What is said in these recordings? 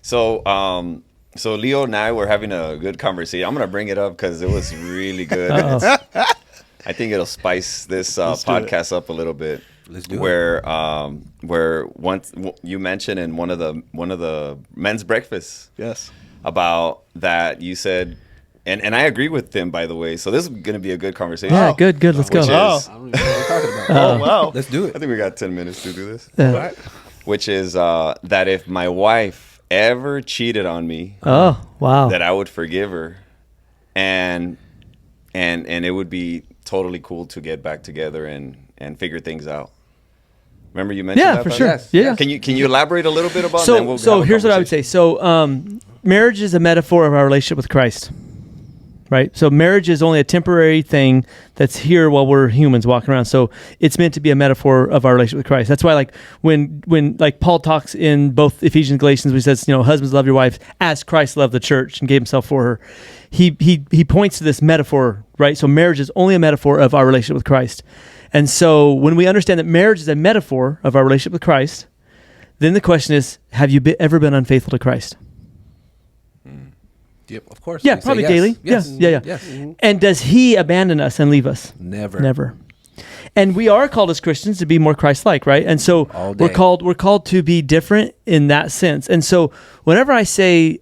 So Leo and I were having a good conversation. I'm gonna bring it up because it was really good. I think it'll spice this podcast up a little bit. Let's do it. Where once you mentioned in one of the men's breakfasts, Yes, about that you said, and I agree with them, by the way. So this is gonna be a good conversation. Yeah, good. Let's go. Which is, I don't even know what we're talking about. oh wow, Let's do it. I think we got 10 minutes to do this. All right. Which is that if my wife ever cheated on me, Oh, wow. that I would forgive her, and it would be totally cool to get back together and figure things out. Remember you mentioned that? Yeah, for Bud? sure. Yes. Yeah. Can you elaborate a little bit about that? So here's what I would say. So marriage is a metaphor of our relationship with Christ, right? So marriage is only a temporary thing that's here while we're humans walking around. So it's meant to be a metaphor of our relationship with Christ. That's why, like when like Paul talks in both Ephesians and Galatians, where he says, husbands, love your wife as Christ loved the church and gave himself for her. He points to this metaphor, right? So marriage is only a metaphor of our relationship with Christ. And so when we understand that marriage is a metaphor of our relationship with Christ, then the question is, have you ever been unfaithful to Christ? Yep, of course. Yeah, We say probably yes. daily. Yes. Yeah. Yes. And does he abandon us and leave us? Never. And we are called as Christians to be more Christ-like, right? And so All day. we're called to be different in that sense. And so whenever I say,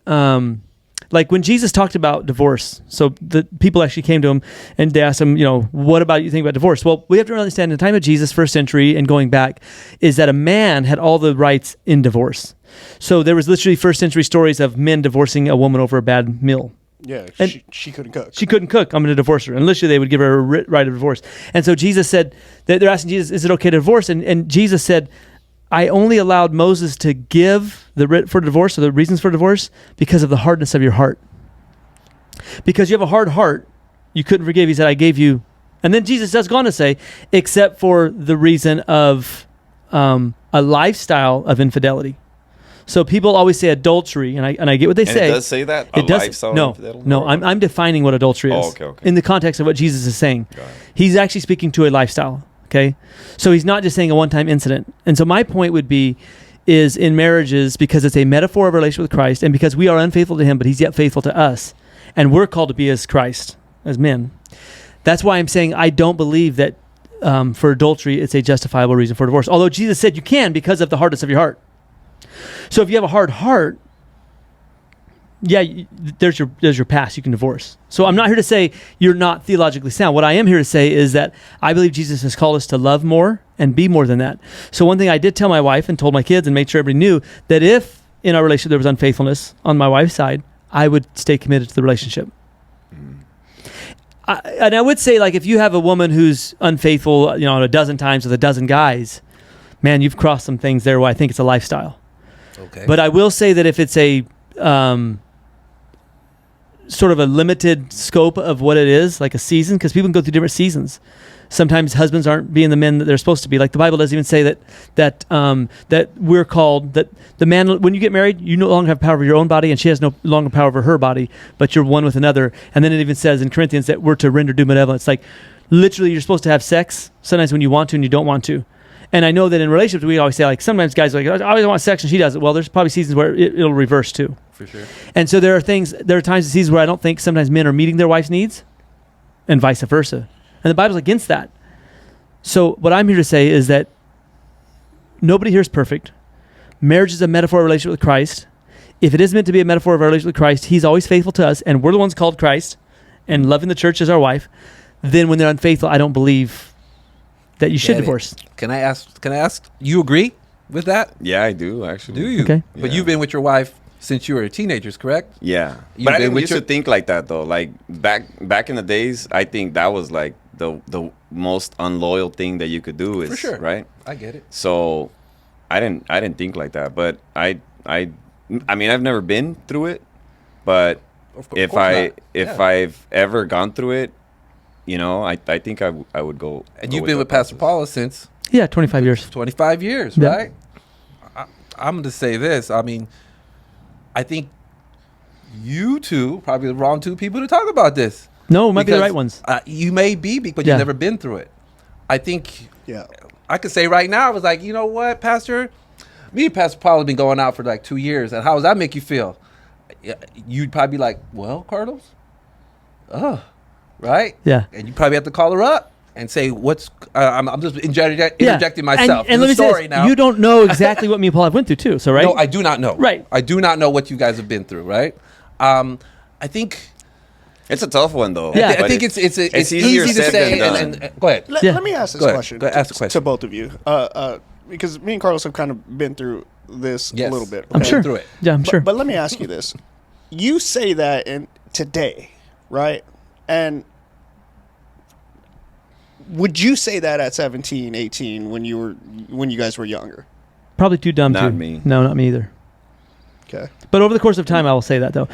like when Jesus talked about divorce, so the people actually came to him and they asked him, what about you think about divorce? Well, we have to understand in the time of Jesus, first century and going back, is that a man had all the rights in divorce. So there was literally first century stories of men divorcing a woman over a bad meal. yeah. And- She couldn't cook. She couldn't cook. I'm going to divorce her. And literally they would give her a right of divorce. And so Jesus said, they're asking Jesus, is it okay to divorce? And Jesus said, I only allowed Moses to give the writ for divorce or the reasons for divorce because of the hardness of your heart. Because you have a hard heart, you couldn't forgive. He said, I gave you. And then Jesus does go on to say, except for the reason of a lifestyle of infidelity. So people always say adultery, and I get what they say. It does say that? It does. Lifestyle No, infidelity? no. I'm defining what adultery is okay. in the context of what Jesus is saying. Got it. He's actually speaking to a lifestyle. Okay, so he's not just saying a one-time incident. And so my point would be, is in marriages, because it's a metaphor of a relationship with Christ, and because we are unfaithful to him, but he's yet faithful to us, and we're called to be as Christ, as men. That's why I'm saying I don't believe that for adultery it's a justifiable reason for divorce. Although Jesus said you can because of the hardness of your heart. So if you have a hard heart, there's your past. You can divorce. So I'm not here to say you're not theologically sound. What I am here to say is that I believe Jesus has called us to love more and be more than that. So one thing I did tell my wife and told my kids and made sure everybody knew that if in our relationship there was unfaithfulness on my wife's side, I would stay committed to the relationship. And I would say, like, if you have a woman who's unfaithful, a dozen times with a dozen guys, man, you've crossed some things there where I think it's a lifestyle. Okay. But I will say that if it's a sort of a limited scope of what it is, like a season, because people can go through different seasons. Sometimes husbands aren't being the men that they're supposed to be. Like the Bible doesn't even say that we're called, that the man, when you get married, you no longer have power over your own body and she has no longer power over her body, but you're one with another. And then it even says in Corinthians that we're to render due benevolence. Like literally you're supposed to have sex sometimes when you want to and you don't want to. And I know that in relationships, we always say, like, sometimes guys are like, I always want sex and she does it. Well, there's probably seasons where it'll reverse too. For sure. And so there are times in seasons where I don't think sometimes men are meeting their wife's needs and vice versa. And the Bible's against that. So what I'm here to say is that nobody here is perfect. Marriage is a metaphor of a relationship with Christ. If it is meant to be a metaphor of our relationship with Christ, he's always faithful to us, and we're the ones called Christ, and loving the church as our wife. Then when they're unfaithful, I don't believe that you should divorce. Can I ask, you agree with that? Yeah, I do, actually. Do you? Okay. But Yeah. you've been with your wife since you were teenagers, correct? Yeah. You've But I been didn't with used your- to think like that, though. Like, back in the days, I think that was, like, the most unloyal thing that you could do is, For sure. right? I get it. So I didn't think like that. But I mean, I've never been through it, but if I've ever gone through it, I think I would go. And go you've been the with Pastor process. Paula since Yeah, 25 years. 25 years, Yeah. right? I'm going to say this. I mean, I think you two probably the wrong two people to talk about this. No, it might be the Because, right ones. You may be, but Yeah. you've never been through it. I think Yeah. I could say right now, I was like, you know what, Pastor? me and Pastor Paul have been going out for like 2 years, and how does that make you feel? You'd probably be like, well, Carlos, right? Yeah. And you probably have to call her up and say, what's, I'm just interjecting myself. And let me say this, now. you don't know exactly what me and Paul have went through too, so right? No, I do not know. Right. I do not know what you guys have been through, right? I think... It's a tough one, though. Yeah. I think it's easier easy to said say. than done. Go ahead. Let me ask this question, Go ahead, ask the question. to both of you, because me and Carlos have kind of been through this Yes. a little bit. I'm okay? sure. Through it. Yeah, I'm sure. But let me ask you this: you say that in today, right? And would you say that at 17, 18 when you guys were younger? Probably too dumb Not too. me. No, not me either. Okay. But over the course of time, I will say that though.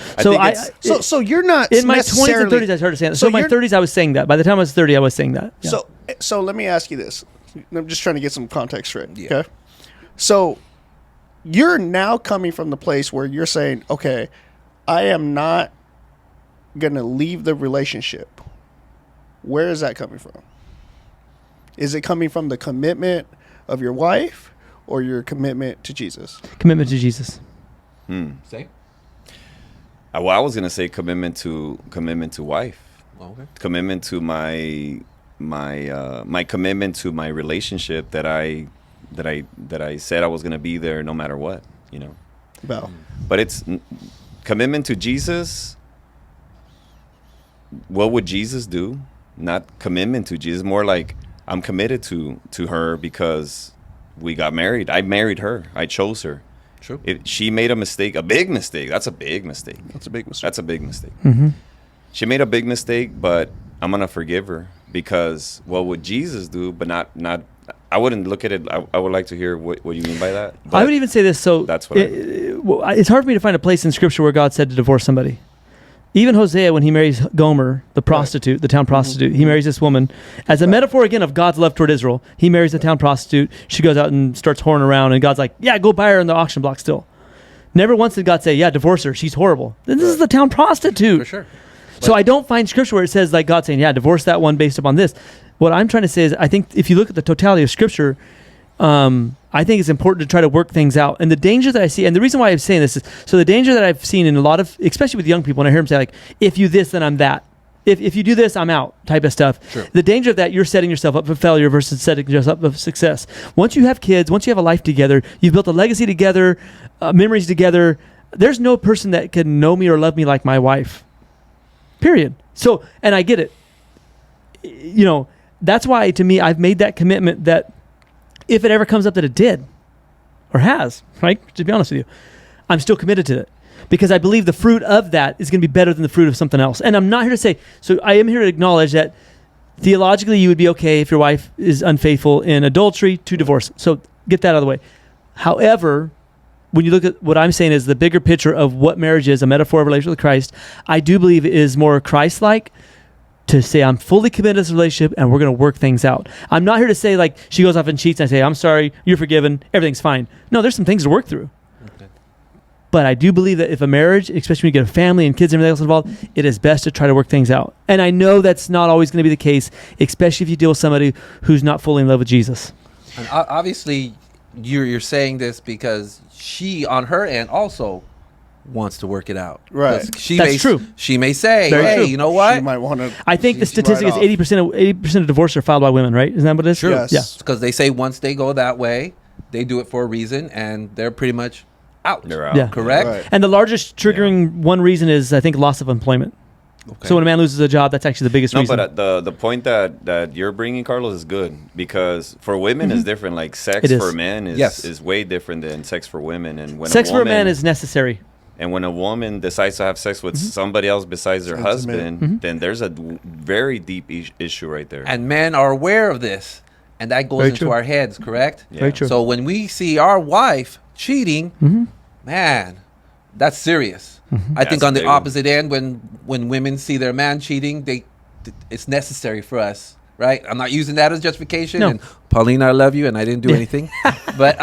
So you're not in my 20s and 30s, I started saying that. So in my you're- 30s, I was saying that. By the time I was 30, I was saying that. Yeah. So let me ask you this. I'm just trying to get some context straight. Yeah. Okay. So you're now coming from the place where you're saying, okay, I am not going to leave the relationship. Where is that coming from? Is it coming from the commitment of your wife or your commitment to Jesus? Commitment to Jesus. Say. Well, I was gonna say commitment to wife, Okay. commitment to my commitment to my relationship that I said I was gonna be there no matter what, you know. Well, But it's commitment to Jesus. What would Jesus do? Not commitment to Jesus. More like I'm committed to her because we got married. I married her. I chose her. True. If she made a mistake, a big mistake. That's a big mistake. that's a big mistake. That's a big mistake. Mm-hmm. She made a big mistake, but I'm gonna forgive her because what would Jesus do? But not. I wouldn't look at it. I would like to hear what you mean by that. I But would even say this. So that's what it's hard for me to find a place in Scripture where God said to divorce somebody. Even Hosea, when he marries Gomer, the prostitute, the town prostitute, he marries this woman as a metaphor again of God's love toward Israel. He marries the town prostitute. She goes out and starts whoring around, and God's like, "Yeah, go buy her in the auction block." Still, never once did God say, "Yeah, divorce her. She's horrible." This is the town prostitute. For sure. So I don't find Scripture where it says like God saying, "Yeah, divorce that one based upon this." What I'm trying to say is, I think if you look at the totality of Scripture, I think it's important to try to work things out. And the danger that I see, and the reason why I'm saying this is, so the danger that I've seen in a lot of, especially with young people, and I hear them say like, if you this, then I'm that. If you do this, I'm out type of stuff. Sure. The danger of that, you're setting yourself up for failure versus setting yourself up for success. Once you have kids, once you have a life together, you've built a legacy together, memories together, there's no person that can know me or love me like my wife. Period. So, and I get it. You know, that's why to me, I've made that commitment that if it ever comes up that it did or has, right? To be honest with you, I'm still committed to it because I believe the fruit of that is going to be better than the fruit of something else. And I'm not here to say, so I am here to acknowledge that theologically you would be okay if your wife is unfaithful in adultery to divorce. So get that out of the way. However, when you look at what I'm saying is the bigger picture of what marriage is, a metaphor of relationship with Christ, I do believe it is more Christ-like to say I'm fully committed to this relationship and we're going to work things out. I'm not here to say like she goes off and cheats and I say, I'm sorry, you're forgiven, everything's fine. No, there's some things to work through. Okay. But I do believe that if a marriage, especially when you get a family and kids and everything else involved, it is best to try to work things out. And I know that's not always going to be the case, especially if you deal with somebody who's not fully in love with Jesus. And obviously, you're saying this because she, on her end, also wants to work it out. Right. That's true. She may say, Very "Hey, true. you know what?" She might want to. I think the statistic is right 80% of divorces are filed by women, right? Isn't that what it is? Sure. Yes. Yeah. Because they say once they go that way, they do it for a reason, and they're pretty much out. They're out. Yeah. Correct. Right. And the largest triggering one reason is, I think, loss of employment. Okay. So when a man loses a job, that's actually the biggest No, reason. but the point that you're bringing, Carlos, is good because for women is different. Like sex It is. for men is way different than sex for women. And when Sex a for a woman, man is necessary. and when a woman decides to have sex with somebody else besides their Intimate. husband, then there's a very deep issue right there. And men are aware of this, and that goes Very into true. our heads, correct? Yeah. Very true. So when we see our wife cheating, man, that's serious. I think That's on the a big one. opposite end, when women see their man cheating, it's necessary for us, right? I'm not using that as justification. No. And Paulina, I love you, and I didn't do anything. But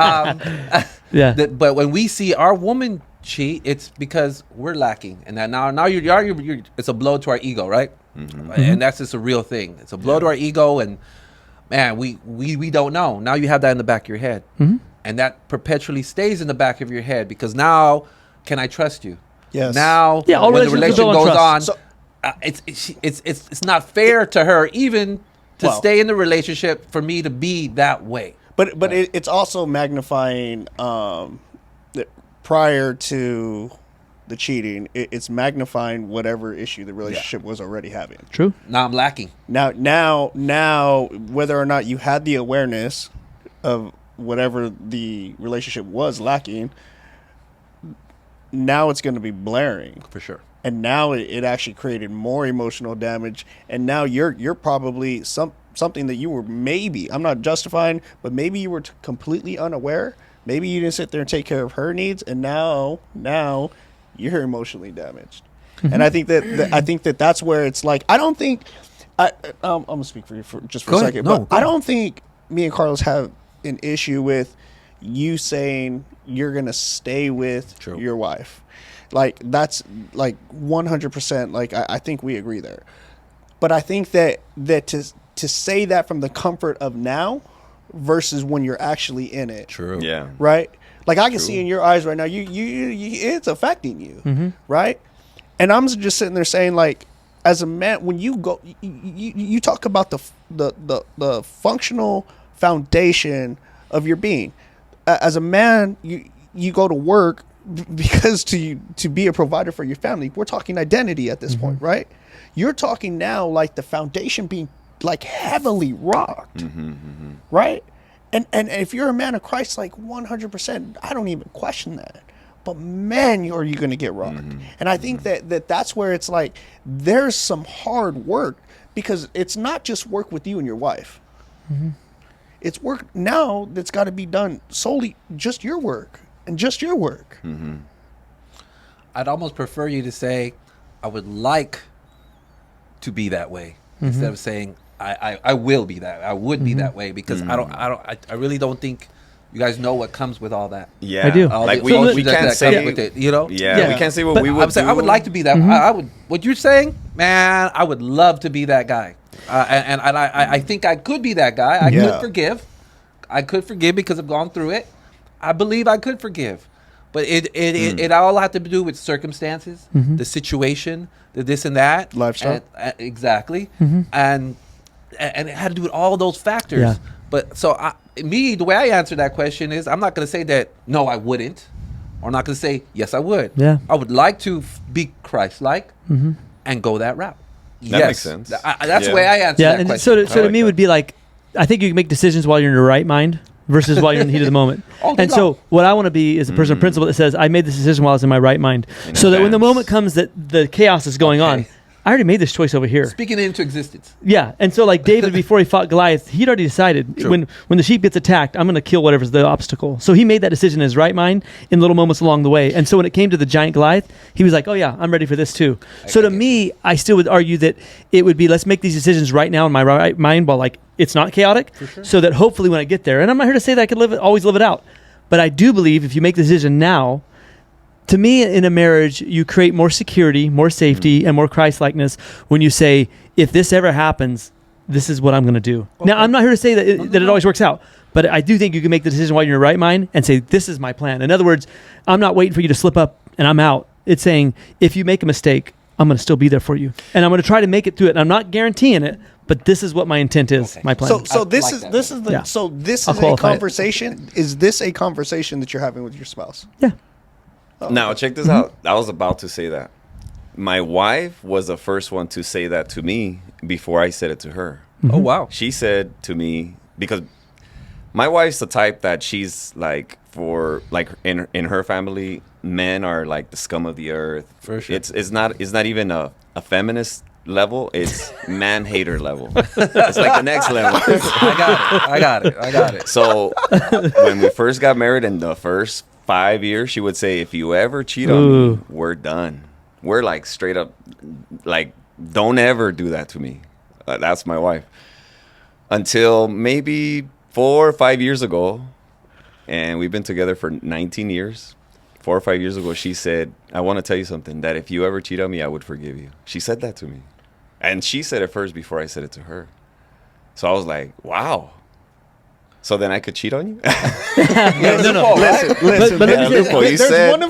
Yeah. but when we see our woman cheat, it's because we're lacking, and that now you're it's a blow to our ego, right? And that's just a real thing. It's a blow to our ego, and man, we don't know. Now you have that in the back of your head. And that perpetually stays in the back of your head because now, can I trust you? Yes. Now, Yeah, all when the relationships relation are built goes on on, trust. it's not fair to her even to Well- stay in the relationship for me to be that way. But it's also magnifying prior to the cheating. It's magnifying whatever issue the relationship was already having. True. Now I'm lacking. Now, whether or not you had the awareness of whatever the relationship was lacking, now it's going to be blaring. For sure. And now it actually created more emotional damage. And now you're probably something that you were maybe, I'm not justifying, but maybe you were completely unaware. Maybe you didn't sit there and take care of her needs, and now you're emotionally damaged. And I think that that's where it's like, I don't think I'm gonna speak for you for just for Go a ahead. second, No, but go I ahead. don't think me and Carlos have an issue with you saying you're gonna stay with True. your wife. Like that's like 100%. Like I think we agree there. But I think that to say that from the comfort of now versus when you're actually in it. True. Yeah. Right? Like I can see in your eyes right now, you it's affecting you, right? And I'm just sitting there saying, like, as a man, when you go, you talk about the functional foundation of your being. As a man, you go to work because to be a provider for your family. We're talking identity at this point, right? You're talking now like the foundation being like heavily rocked, right? And if you're a man of Christ, like 100%, I don't even question that. But man, are you going to get rocked? And I think that's where it's like there's some hard work, because it's not just work with you and your wife. It's work now that's got to be done solely just your work and just your work. I'd almost prefer you to say, I would like to be that way, instead of saying, I will be that. I would be that way, because I really don't think you guys know what comes with all that. Yeah. I do. All Like the we emotions can't that say come with it, you know? Yeah, we can't say what But we would I'm saying do. I would like to be that. I would. What you're saying, man, I would love to be that guy, and I think I could be that guy. I Yeah. could forgive. I could forgive because I've gone through it. I believe I could forgive, but it all had to do with circumstances, the situation, the this and that, Lifestyle. exactly, and it had to do with all those factors. Yeah. But so the way I answer that question is, I'm not going to say that no, I wouldn't, or I'm not going to say yes, I would. Yeah. I would like to be Christ-like and go that route. That makes sense. That's the Yeah. way I answer Yeah, that and question. so to I like me that. would be like, I think you can make decisions while you're in your right mind versus while you're in the heat of the moment. All day And so long. what I want to be is a person of principle that says, I made this decision while I was in my right mind. In So that when the advance. moment comes that the chaos is going on, Okay. I already made this choice over here. Speaking it into existence. Yeah, and so like David, before he fought Goliath, he'd already decided True. when the sheep gets attacked, I'm going to kill whatever's the obstacle. So he made that decision in his right mind in little moments along the way. And so when it came to the giant Goliath, he was like, oh yeah, I'm ready for this too. So to me, I still would argue that it would be, let's make these decisions right now in my right mind while like it's not chaotic, so that hopefully when I get there, and I'm not here to say that I could always live it out, but I do believe if you make the decision now, to me, in a marriage, you create more security, more safety, and more Christ-likeness when you say, if this ever happens, this is what I'm going to do. Now, I'm not here to say that it always works out, but I do think you can make the decision while you're in your right mind and say, this is my plan. In other words, I'm not waiting for you to slip up and I'm out. It's saying, if you make a mistake, I'm going to still be there for you. And I'm going to try to make it through it. And I'm not guaranteeing it, but this is what my intent is, Okay. my plan. So I this like is that. this is the Yeah. so this I'll is a qualify it. conversation. Is this a conversation that you're having with your spouse? yeah. Now, check this out. I was about to say that. My wife was the first one to say that to me before I said it to her. Oh wow. She said to me, because my wife's the type that she's like, for like in her family, men are like the scum of the earth. For sure. It's not even a feminist level. It's man hater level. It's like the next level. I got it. So when we first got married, in the first 5 years, she would say, if you ever cheat on Ooh. me, we're done. We're like straight up, like, don't ever do that to me. That's my wife. Until maybe 4 or 5 years ago, and we've been together for 19 years. 4 or 5 years ago, she said, I want to tell you something, that if you ever cheat on me, I would forgive you. She said that to me. And she said it first before I said it to her. So I was like, wow. So then I could cheat on you? No. Listen. But let me say- You said,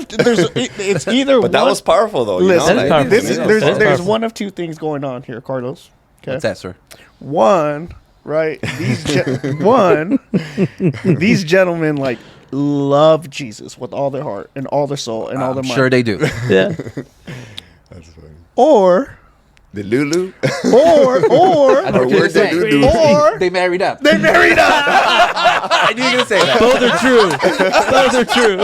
It's either. but that was powerful though. Listen, That's powerful. there's powerful. one of two things going on here, Carlos. Okay. What's that, sir? One, right? These gentlemen like love Jesus with all their heart and all their soul and all their I'm mind. sure they do. Yeah. That's funny. Or The Lulu? Or where'd they do? or They married up. they married up. I knew you were going to say that. Both are true.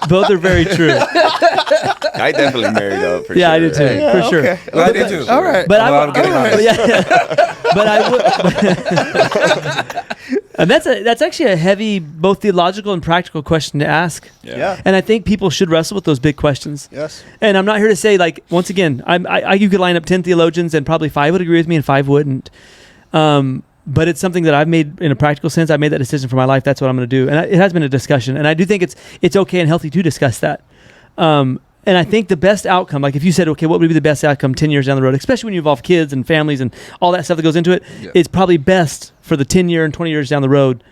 Both are very true. I definitely married up for sure. Yeah, I did too, Hey. for sure. Okay. Well, I did too. All right. But I'm getting on this. but I would. And that's actually a heavy, both theological and practical question to ask. Yeah. And I think people should wrestle with those big questions. Yes. And I'm not here to say, like, once again, you could line up 10 theologians and probably 5 would agree with me and 5 wouldn't. But it's something that I've made in a practical sense. I made that decision for my life. That's what I'm going to do. And it has been a discussion. And I do think it's okay and healthy to discuss that. And I think the best outcome, like if you said, okay, what would be the best outcome 10 years down the road, especially when you involve kids and families and all that stuff that goes into it, it's probably best for the 10 year and 20 years down the road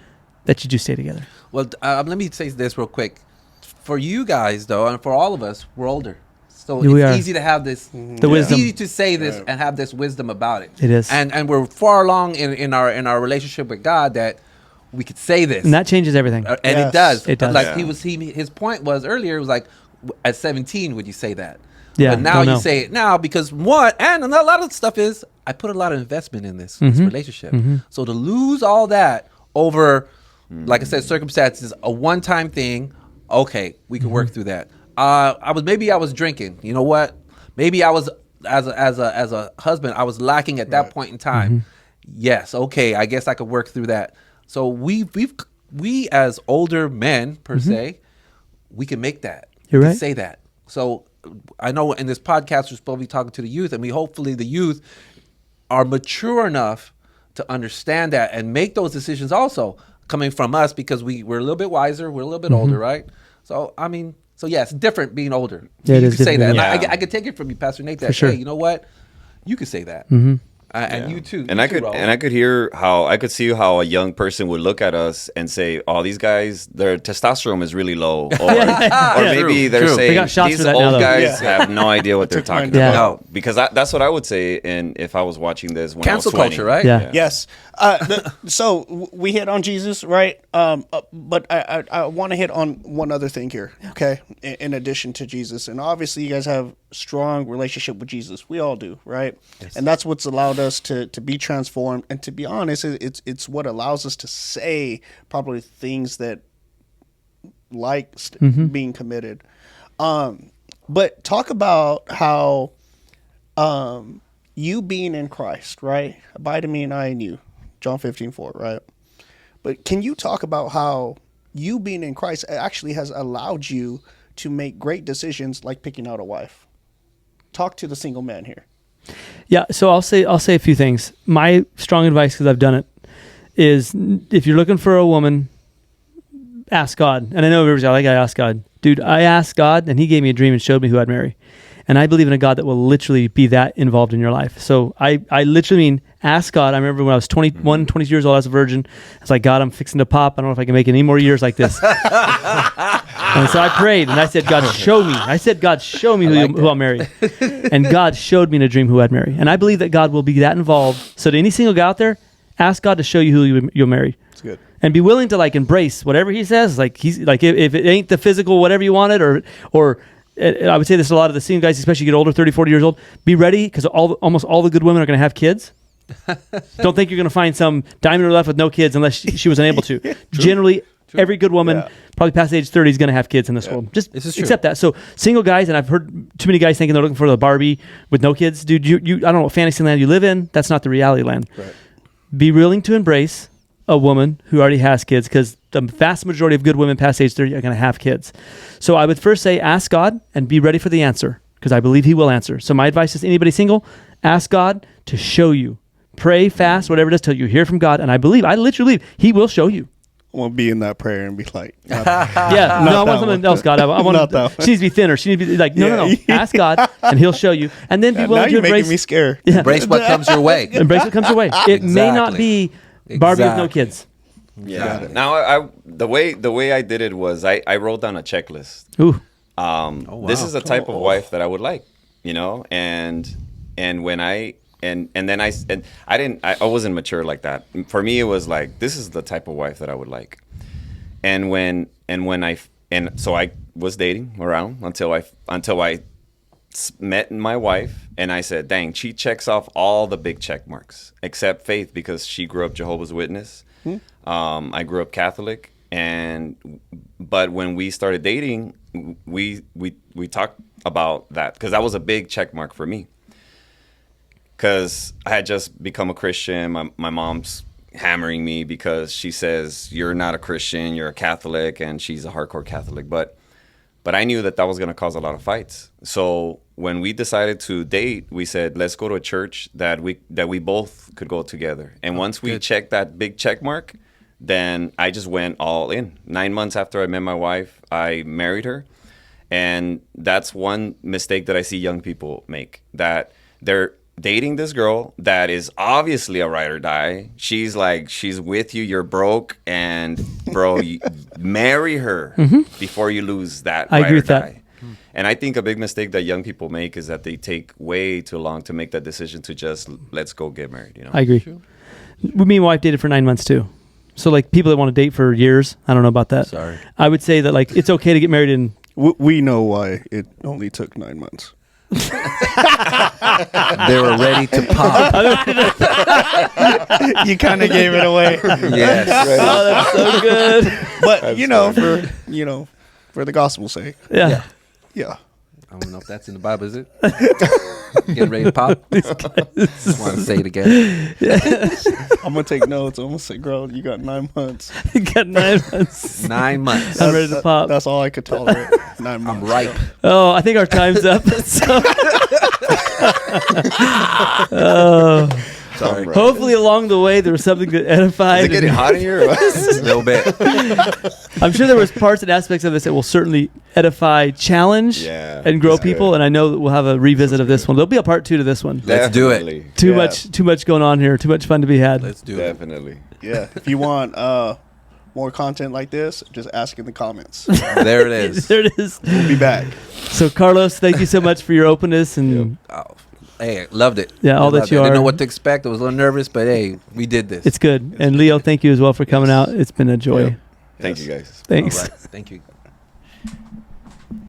that you do stay together. Well, let me say this real quick. For you guys, though, and for all of us, we're older. So We it's are. easy to have this. The wisdom. It's easy to say this and have this wisdom about it. It is. And we're far along in our relationship with God that we could say this. And that changes everything. And Yes. it does. It does. Like Yeah. his point was earlier, it was like, at 17, would you say that? Yeah, But now don't you know. say it now because and a lot of the stuff is, I put a lot of investment in this relationship. So to lose all that over, like I said, circumstances, a one-time thing, okay, we can work through that. I was drinking. You know what? Maybe I was, as a husband, I was lacking at that point in time. Yes, okay, I guess I could work through that. So we as older men per se, we can make that. You're We can right. say that. So I know in this podcast we're supposed to be talking to the youth, and hopefully the youth are mature enough to understand that and make those decisions also coming from us because we're a little bit wiser, we're a little bit older, right? So I mean, yeah, it's different being older. Yeah, it you is can say that. different, And I could take it from you, Pastor Nate. That For sure. hey, you know what? You could say that, and you too. And you I too, could Raul. and I could hear how I could see how a young person would look at us and say, "Oh, these guys, their testosterone is really low," or maybe they're True. saying They got shots these for that now, old though. guys have no idea what they're Took mine talking down. about. Because that's what I would say, and if I was watching this when Cancel I was 20. culture, right? Yeah. Yes. So we hit on Jesus, right? But I want to hit on one other thing here, okay? In addition to Jesus, and obviously you guys have strong relationship with Jesus. We all do, right? Yes. And that's what's allowed us to be transformed. And to be honest, it's what allows us to say probably things that being committed. But talk about how you being in Christ, right? Abide in me and I in you. John 15:4, right? But can you talk about how you being in Christ actually has allowed you to make great decisions like picking out a wife? Talk to the single man here. Yeah, so I'll say a few things. My strong advice, because I've done it, is if you're looking for a woman, ask God. And I know everybody's like, I asked God. Dude, I asked God, and he gave me a dream and showed me who I'd marry. And I believe in a God that will literally be that involved in your life. So I literally mean ask God. I remember when I was 21, 22 years old, I was a virgin. I was like, God, I'm fixing to pop. I don't know if I can make any more years like this. And so I prayed, and I said, God, show me. I said, God, show me who I'll marry. And God showed me in a dream who I'd marry. And I believe that God will be that involved. So to any single guy out there, ask God to show you who you'll marry. That's good. And be willing to like embrace whatever he says. Like he's like, if it ain't the physical, whatever you wanted, or I would say this to a lot of the single guys, especially get older, 30, 40 years old, be ready because almost all the good women are going to have kids. Don't think you're going to find some diamond in her left with no kids unless she was unable to. Generally, every good woman, probably past age 30, is going to have kids in this world. Just accept that. So single guys, and I've heard too many guys thinking they're looking for the Barbie with no kids. Dude, you I don't know what fantasy land you live in. That's not the reality land. Right. Be willing to embrace a woman who already has kids, because the vast majority of good women past age 30 are going to have kids. So I would first say ask God and be ready for the answer, because I believe he will answer. So my advice is anybody single, ask God to show you. Pray, fast, whatever it is, till you hear from God. And I literally believe he will show you. I want to be in that prayer and be like, I want something else, God. I want she needs to be thinner. She needs to be like, no. Ask God, and he'll show you. And then be now willing to you're embrace. making me scared. Embrace what comes your way. Embrace what comes your way. It may not be Barbie with no kids. Yeah. Now, the way I did it was I wrote down a checklist. Ooh. This is the type of wife that I would like, and when I wasn't mature like that. For me, it was like, this is the type of wife that I would like. So I was dating around until I met my wife, and I said, dang, she checks off all the big check marks except faith, because she grew up Jehovah's Witness. I grew up Catholic, but when we started dating, we talked about that, because that was a big check mark for me, because I had just become a Christian. My mom's hammering me because she says, you're not a Christian, you're a Catholic, and she's a hardcore Catholic. But I knew that was going to cause a lot of fights. So when we decided to date, we said, let's go to a church that we both could go together. And once we checked that big check mark, then I just went all in. 9 months after I met my wife, I married her. And that's one mistake that I see young people make, that they're dating this girl that is obviously a ride or die. She's with you, you're broke, and bro, you marry her before you lose that I ride agree or with that. die. And I think a big mistake that young people make is that they take way too long to make that decision to just, let's go get married. I agree. Sure. Me and my wife dated for 9 months too. So like people that want to date for years, I don't know about that. Sorry. I would say that like it's okay to get married in. We know why it only took 9 months. They were ready to pop. You kind of gave it away. Yes. Oh, that's so good. But That's for the gospel's sake. Yeah. Yeah. I don't know if that's in the Bible, is it? Getting ready to pop. Just want to say it again. I'm gonna take notes. I'm gonna say, girl, you got 9 months. You got 9 months. 9 months. I'm ready to pop. That's all I could tolerate. 9 months. I'm ripe. Oh, I think our time's up. So. Oh. Sorry. Hopefully along the way there was something that edified. Is it getting hot in here? Or what? A little bit. I'm sure there was parts and aspects of this that will certainly edify, challenge, and grow people. And I know that we'll have a revisit of this one. There'll be a part 2 to this one. Let's do it. Definitely. Too much going on here. Too much fun to be had. Let's do Definitely. Yeah. If you want more content like this, just ask in the comments. it. There it is. There it is. We'll be back. So Carlos, thank you so much for your openness and Hey, loved it. Yeah, all that you I are. didn't know what to expect. I was a little nervous, but hey, we did this. it's good. And Leo, thank you as well for coming out. It's been a joy. Thank you, guys. Thanks. All right. Thank you.